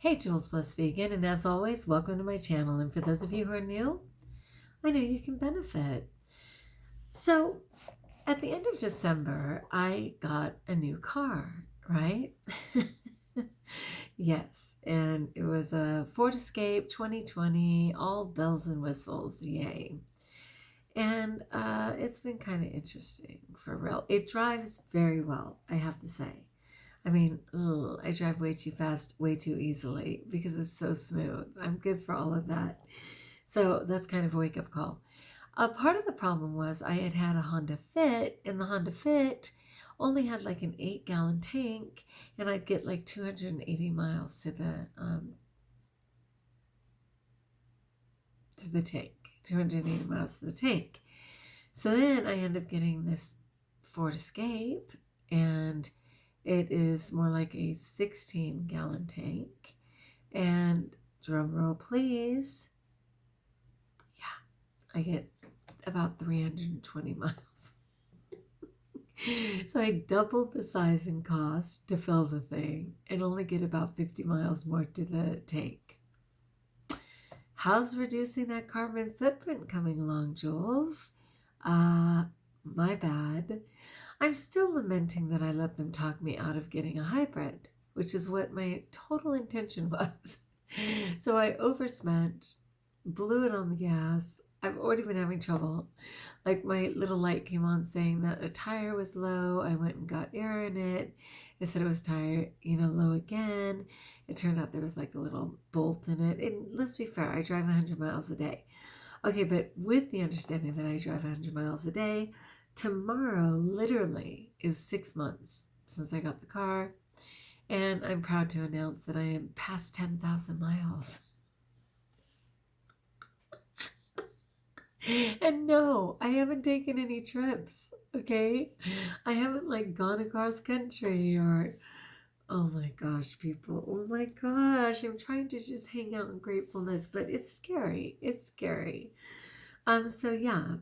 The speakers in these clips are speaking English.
Hey, JulesBlessedVegan, and as always, welcome to my channel. And for those of you who are new, I know you can benefit. So, at the end of December, I got a new car, right? Yes, and it was a Ford Escape 2020, all bells and whistles, yay. And it's been kind of interesting, for real. It drives very well, I have to say. I mean, I drive way too fast, way too easily because it's so smooth. I'm good for all of that. So that's kind of a wake-up call. Part of the problem was I had a Honda Fit, and the Honda Fit only had like an 8-gallon tank, and I'd get like 280 miles to the tank. 280 miles to the tank. So then I end up getting this Ford Escape, and it is more like a 16-gallon tank. And drum roll, please. Yeah, I get about 320 miles. So I doubled the size and cost to fill the thing and only get about 50 miles more to the tank. How's reducing that carbon footprint coming along, Jules? My bad. I'm still lamenting that I let them talk me out of getting a hybrid, which is what my total intention was. So I overspent, blew it on the gas. I've already been having trouble. Like my little light came on saying that a tire was low. I went and got air in it. It said it was tire, low again. It turned out there was like a little bolt in it. And let's be fair, I drive 100 miles a day. Okay, but with the understanding that I drive 100 miles a day, tomorrow literally is 6 months since I got the car, and I'm proud to announce that I am past 10,000 miles. And no, I haven't taken any trips, okay? I haven't like gone across country or, oh my gosh, people, oh my gosh, I'm trying to just hang out in gratefulness, but it's scary. It's scary. So yeah,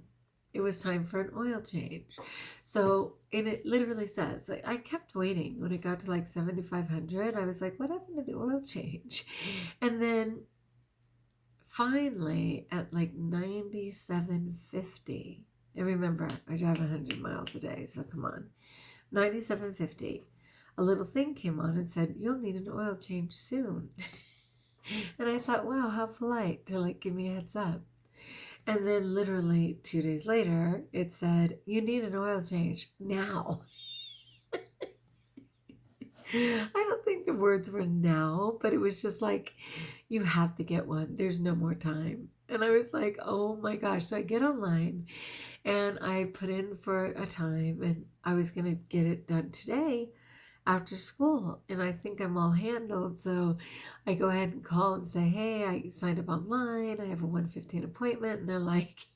it was time for an oil change. So, and it literally says, like, I kept waiting. When it got to like 7,500, I was like, what happened to the oil change? And then finally at like 97.50, and remember, I drive 100 miles a day, so come on, 97.50, a little thing came on and said, you'll need an oil change soon. And I thought, wow, how polite to like give me a heads up. And then literally 2 days later, it said, you need an oil change now. I don't think the words were now, but it was just like, you have to get one. There's no more time. And I was like, oh my gosh. So I get online and I put in for a time, and I was going to get it done today after school, and I think I'm all handled. So I go ahead and call and say, hey, I signed up online, I have a 1:15 appointment, and they're like,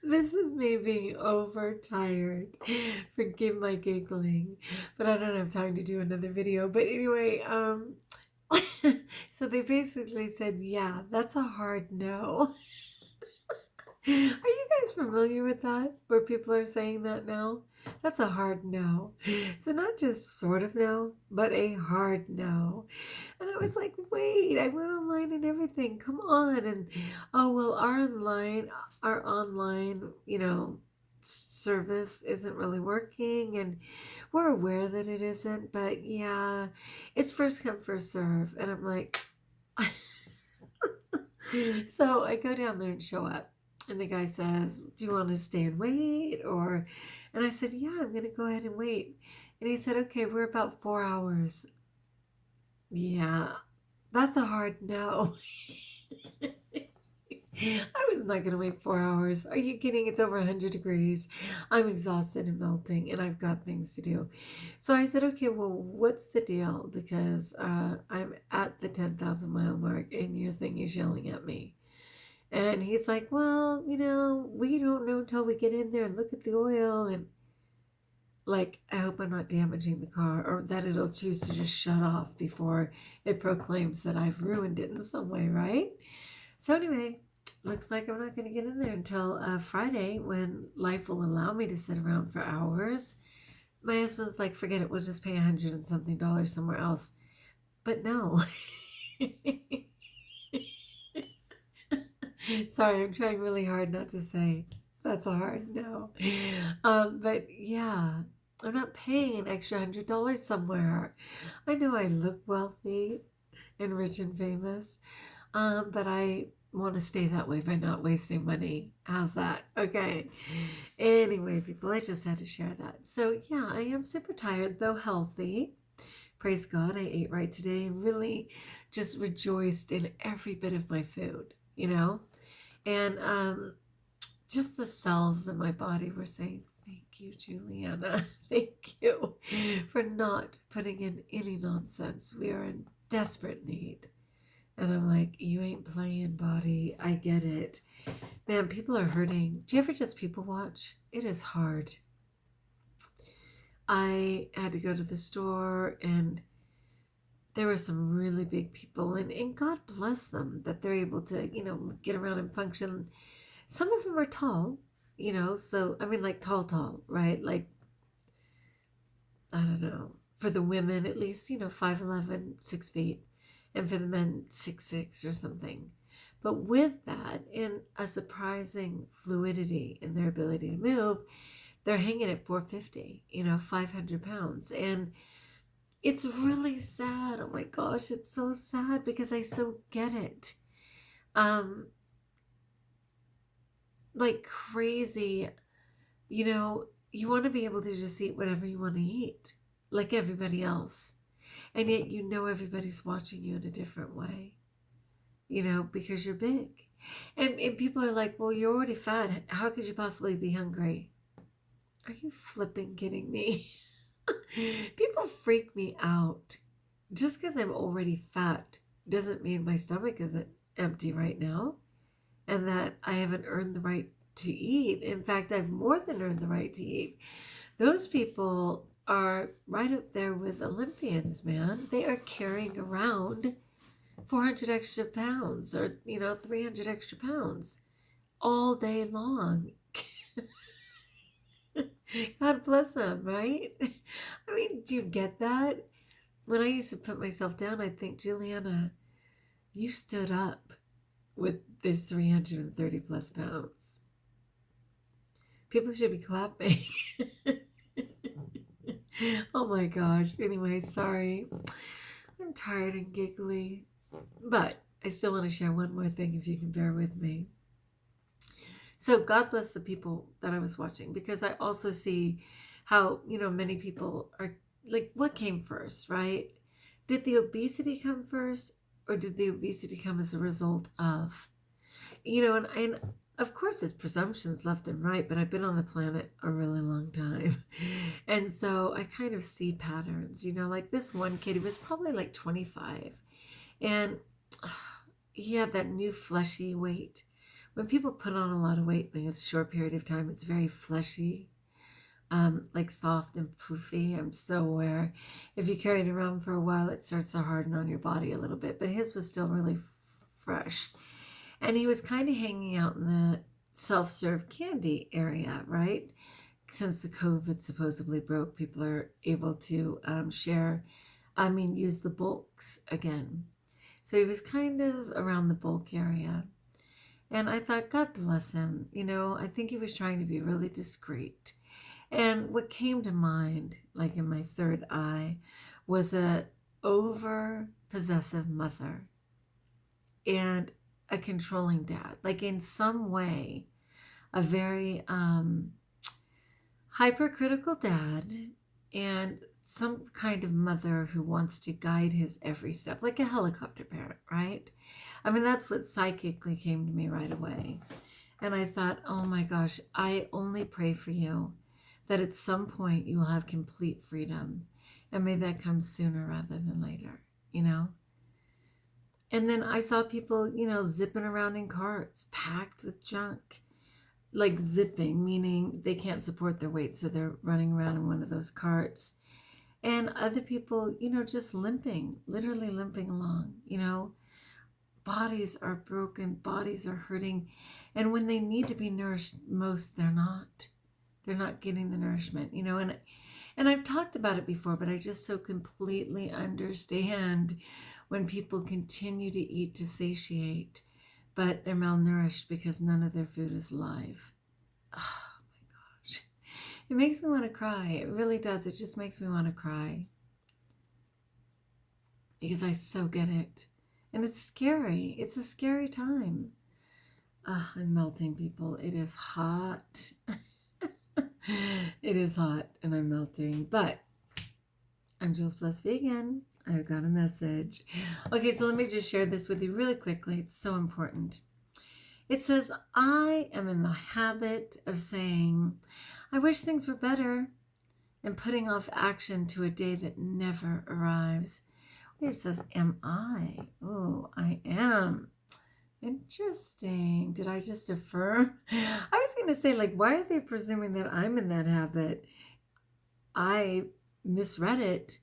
this is me being overtired. Forgive my giggling, but I don't have time to do another video. But anyway, so they basically said, yeah, that's a hard no. Are you guys familiar with that? Where people are saying that now? That's a hard no. So not just sort of no, but a hard no. And I was like, wait, I went online and everything. Come on. And oh, well, our online, service isn't really working, and we're aware that it isn't, but yeah, it's first come, first serve. And I'm like, so I go down there and show up. And the guy says, do you want to stay and wait? And I said, yeah, I'm going to go ahead and wait. And he said, okay, we're about 4 hours. Yeah, that's a hard no. I was not going to wait 4 hours. Are you kidding? It's over 100 degrees. I'm exhausted and melting, and I've got things to do. So I said, okay, well, what's the deal? Because I'm at the 10,000 mile mark, and your thing is yelling at me. And he's like, well, we don't know until we get in there and look at the oil. And like, I hope I'm not damaging the car, or that it'll choose to just shut off before it proclaims that I've ruined it in some way, right? So anyway, looks like I'm not going to get in there until Friday, when life will allow me to sit around for hours. My husband's like, forget it, we'll just pay $100 and something somewhere else. But no. Sorry, I'm trying really hard not to say that's a hard no. But yeah, I'm not paying an extra $100 somewhere. I know I look wealthy and rich and famous, but I want to stay that way by not wasting money. How's that? Okay. Anyway, people, I just had to share that. So yeah, I am super tired, though healthy. Praise God, I ate right today and really just rejoiced in every bit of my food, And just the cells in my body were saying, thank you, Juliana. Thank you for not putting in any nonsense. We are in desperate need. And I'm like, you ain't playing, body. I get it. Man, people are hurting. Do you ever just people watch? It is hard. I had to go to the store, and there were some really big people, and God bless them that they're able to, get around and function. Some of them are tall, so, I mean, like tall, right? Like, I don't know. For the women, at least, 5'11", 6 feet. And for the men, 6'6" or something. But with that, in a surprising fluidity in their ability to move, they're hanging at 450, 500 pounds. And it's really sad. Oh my gosh, it's so sad because I so get it. Like crazy, you want to be able to just eat whatever you want to eat, like everybody else. And yet everybody's watching you in a different way, because you're big. And people are like, well, you're already fat. How could you possibly be hungry? Are you flipping kidding me? People freak me out. Just because I'm already fat doesn't mean my stomach isn't empty right now and that I haven't earned the right to eat. In fact, I've more than earned the right to eat. Those people are right up there with Olympians, man. They are carrying around 400 extra pounds or, 300 extra pounds all day long. God bless them, right? I mean, do you get that? When I used to put myself down, I'd think, Juliana, you stood up with this 330 plus pounds. People should be clapping. Oh my gosh. Anyway, sorry. I'm tired and giggly. But I still want to share one more thing if you can bear with me. So God bless the people that I was watching, because I also see how, many people are like, what came first, right? Did the obesity come first, or did the obesity come as a result of? And of course there's presumptions left and right, but I've been on the planet a really long time. And so I kind of see patterns, like this one kid, he was probably like 25. And he had that new fleshy weight. When people put on a lot of weight in a short period of time, it's very fleshy, like soft and poofy. I'm so aware. If you carry it around for a while, it starts to harden on your body a little bit. But his was still really fresh. And he was kind of hanging out in the self-serve candy area, right? Since the COVID supposedly broke, people are able to use the bulks again. So he was kind of around the bulk area. And I thought, God bless him. I think he was trying to be really discreet. And what came to mind, like in my third eye, was a over-possessive mother and a controlling dad. Like in some way, a very hypercritical dad and some kind of mother who wants to guide his every step, like a helicopter parent, right? I mean, that's what psychically came to me right away. And I thought, oh my gosh, I only pray for you that at some point you will have complete freedom. And may that come sooner rather than later, And then I saw people, zipping around in carts, packed with junk. Like zipping, meaning they can't support their weight, so they're running around in one of those carts. And other people, just limping, literally limping along, bodies are broken, bodies are hurting. And when they need to be nourished most, they're not. They're not getting the nourishment, and I've talked about it before, but I just so completely understand when people continue to eat to satiate, but they're malnourished because none of their food is live. Oh my gosh. It makes me want to cry. It really does. It just makes me want to cry. Because I so get it. And it's scary. It's a scary time. I'm melting, people. It is hot. It is hot and I'm melting. But I'm Jules Blessed Vegan. I've got a message. Okay, so let me just share this with you really quickly. It's so important. It says, I am in the habit of saying, I wish things were better, and putting off action to a day that never arrives. It says, am I? Oh, I am. Interesting. Did I just affirm? I was going to say, why are they presuming that I'm in that habit? I misread it,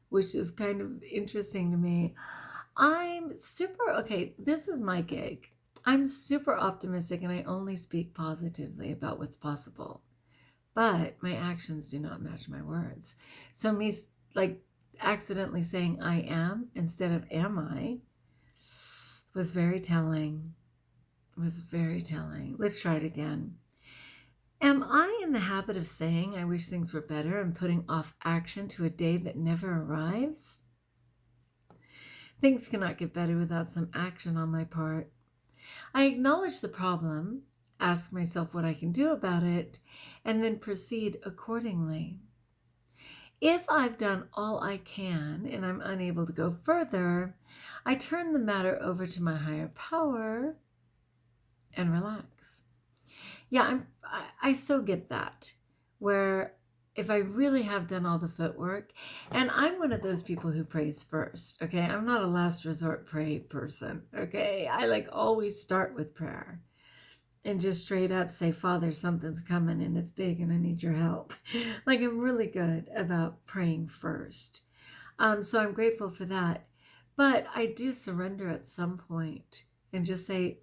which is kind of interesting to me. Okay, this is my gig. I'm super optimistic and I only speak positively about what's possible. But my actions do not match my words. So me accidentally saying I am instead of am I was very telling. Let's try it again. Am I in the habit of saying I wish things were better and putting off action to a day that never arrives? Things cannot get better without some action on my part. I acknowledge the problem, ask myself what I can do about it, and then proceed accordingly. If I've done all I can and I'm unable to go further, I turn the matter over to my higher power and relax. Yeah, I so get that, where if I really have done all the footwork, and I'm one of those people who prays first, okay? I'm not a last resort pray person, okay? I always start with prayer and just straight up say, Father, something's coming and it's big and I need your help. I'm really good about praying first. So I'm grateful for that. But I do surrender at some point and just say,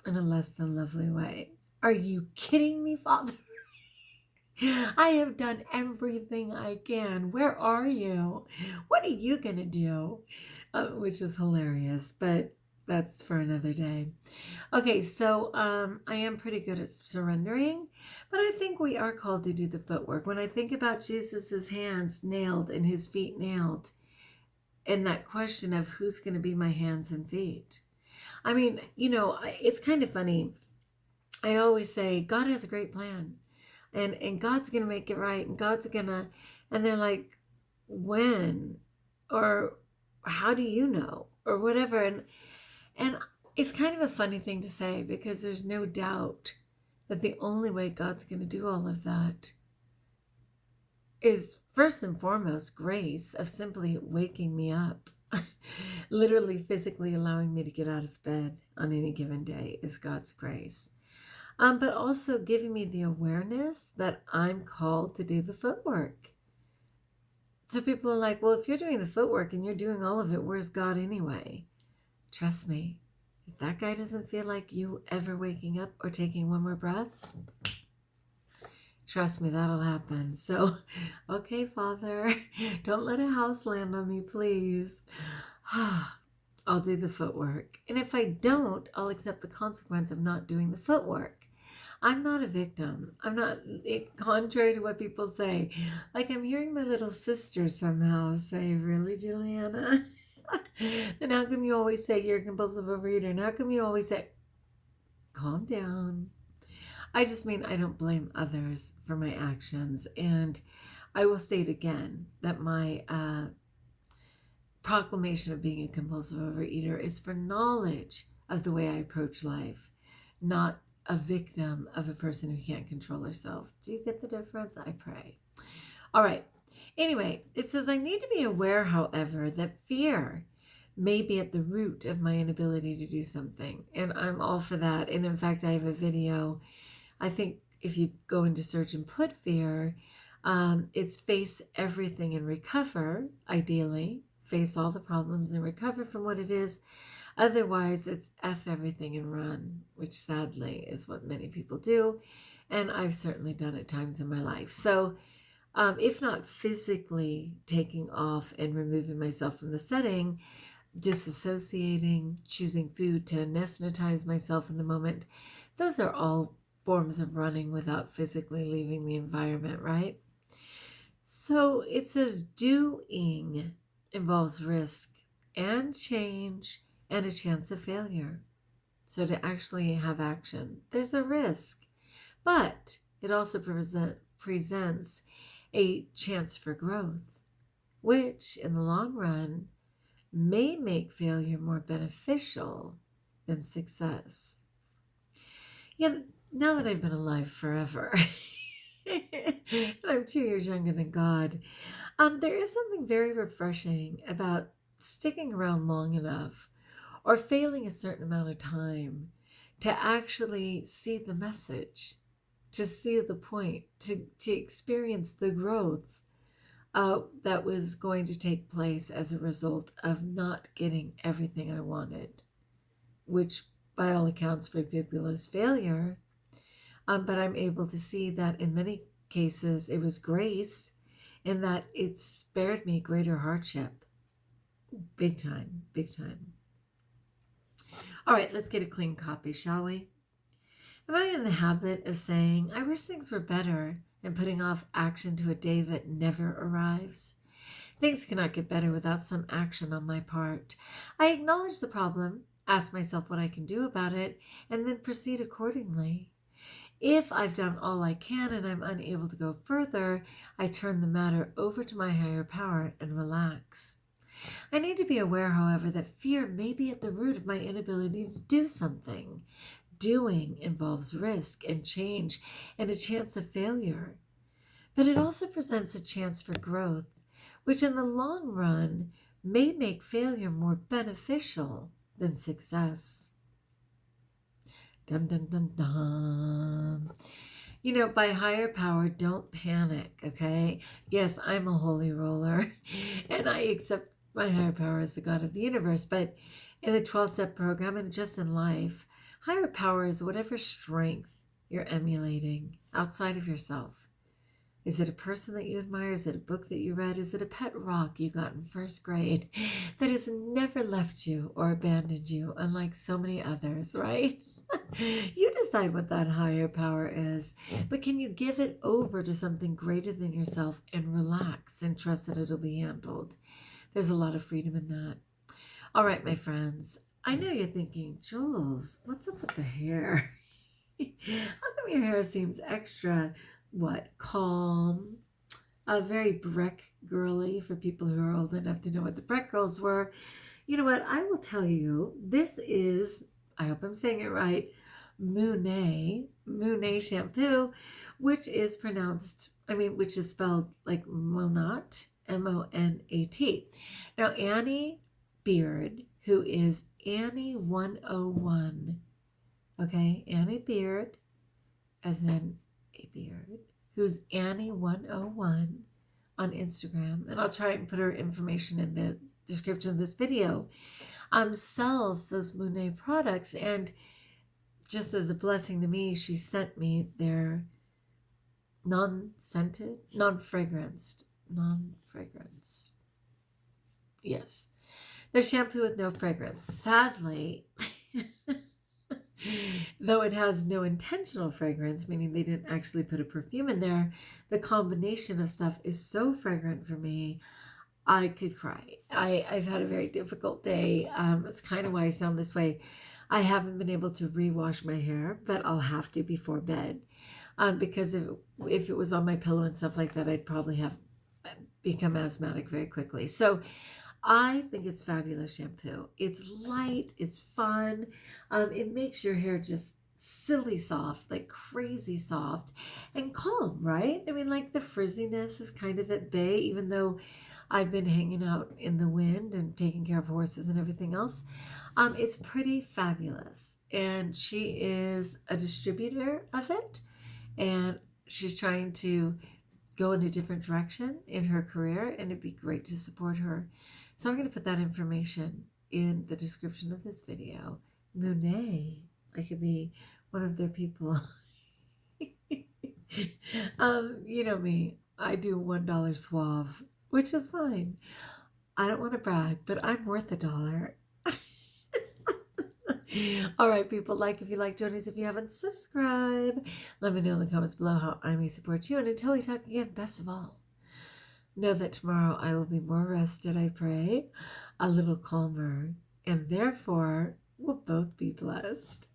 in a less than lovely way, are you kidding me, Father? I have done everything I can. Where are you? What are you going to do? Which is hilarious, but that's for another day. Okay, so I am pretty good at surrendering, but I think we are called to do the footwork. When I think about Jesus's hands nailed and his feet nailed, and that question of who's going to be my hands and feet. I mean, it's kind of funny. I always say, God has a great plan. And God's going to make it right. And God's going to, and they're like, when? Or how do you know? Or whatever. And it's kind of a funny thing to say, because there's no doubt that the only way God's going to do all of that is first and foremost grace of simply waking me up. Literally physically allowing me to get out of bed on any given day is God's grace. But also giving me the awareness that I'm called to do the footwork. So people are like, well, if you're doing the footwork and you're doing all of it, where's God anyway? Trust me, if that guy doesn't feel like you ever waking up or taking one more breath, trust me, that'll happen. So, okay, Father, don't let a house land on me, please. I'll do the footwork. And if I don't, I'll accept the consequence of not doing the footwork. I'm not a victim. I'm not, contrary to what people say. I'm hearing my little sister somehow say, really, Juliana? Then how come you always say you're a compulsive overeater? And how come you always say, calm down? I just mean I don't blame others for my actions. And I will state again that my proclamation of being a compulsive overeater is for knowledge of the way I approach life, not a victim of a person who can't control herself. Do you get the difference? I pray. All right. Anyway, it says, I need to be aware, however, that fear may be at the root of my inability to do something. And I'm all for that. And in fact, I have a video. I think if you go into search and put fear, it's face everything and recover, ideally. Face all the problems and recover from what it is. Otherwise, it's F everything and run, which sadly is what many people do. And I've certainly done at times in my life. So, if not physically taking off and removing myself from the setting, disassociating, choosing food to anesthetize myself in the moment, those are all forms of running without physically leaving the environment, right? So it says doing involves risk and change and a chance of failure. So to actually have action, there's a risk, but it also presents a chance for growth, which in the long run may make failure more beneficial than success. Yeah, now that I've been alive forever, and I'm 2 years younger than God, there is something very refreshing about sticking around long enough or failing a certain amount of time to actually see the message, to see the point, to experience the growth that was going to take place as a result of not getting everything I wanted, which by all accounts for people is failure. But I'm able to see that in many cases it was grace, in that it spared me greater hardship. Big time, big time. All right, let's get a clean copy, shall we? Am I in the habit of saying, I wish things were better, and putting off action to a day that never arrives? Things cannot get better without some action on my part. I acknowledge the problem, ask myself what I can do about it, and then proceed accordingly. If I've done all I can and I'm unable to go further, I turn the matter over to my higher power and relax. I need to be aware, however, that fear may be at the root of my inability to do something. Doing involves risk and change and a chance of failure. But it also presents a chance for growth, which in the long run may make failure more beneficial than success. Dun, dun, dun, dun. You know, by higher power, don't panic, okay? Yes, I'm a holy roller, and I accept my higher power as the God of the universe, but in the 12-step program and just in life, higher power is whatever strength you're emulating outside of yourself. Is it a person that you admire? Is it a book that you read? Is it a pet rock you got in first grade that has never left you or abandoned you, unlike so many others, right? You decide what that higher power is, but can you give it over to something greater than yourself and relax and trust that it'll be handled? There's a lot of freedom in that. All right, my friends, I know you're thinking, Jules, what's up with the hair? How come your hair seems extra, calm, very Breck girly for people who are old enough to know what the Breck girls were? You know what? I will tell you, this is, I hope I'm saying it right, Monet shampoo, which is spelled like Monat, M-O-N-A-T. Now, Annie Beard, who is Annie101, okay, Annie Beard, as in a beard, who's Annie101 on Instagram, and I'll try and put her information in the description of this video, sells those Monet products, and just as a blessing to me, she sent me their non-scented, non-fragranced, yes, their shampoo with no fragrance. Sadly, though it has no intentional fragrance, meaning they didn't actually put a perfume in there, the combination of stuff is so fragrant for me, I could cry. I've had a very difficult day. It's kind of why I sound this way. I haven't been able to rewash my hair, but I'll have to before bed. Because if it was on my pillow and stuff like that, I'd probably have become asthmatic very quickly. So I think it's fabulous shampoo. It's light, it's fun. It makes your hair just silly soft, like crazy soft and calm, right? I mean, like the frizziness is kind of at bay, even though I've been hanging out in the wind and taking care of horses and everything else. It's pretty fabulous. And she is a distributor of it. And she's trying to go in a different direction in her career. And it'd be great to support her. So I'm going to put that information in the description of this video. Monet, I could be one of their people. You know me, I do $1 suave, which is fine. I don't want to brag, but I'm worth $1. All right, people, like if you like, join us if you haven't. Subscribe. Let me know in the comments below how I may support you. And until we talk again, best of all, know that tomorrow I will be more rested, I pray, a little calmer, and therefore we'll both be blessed.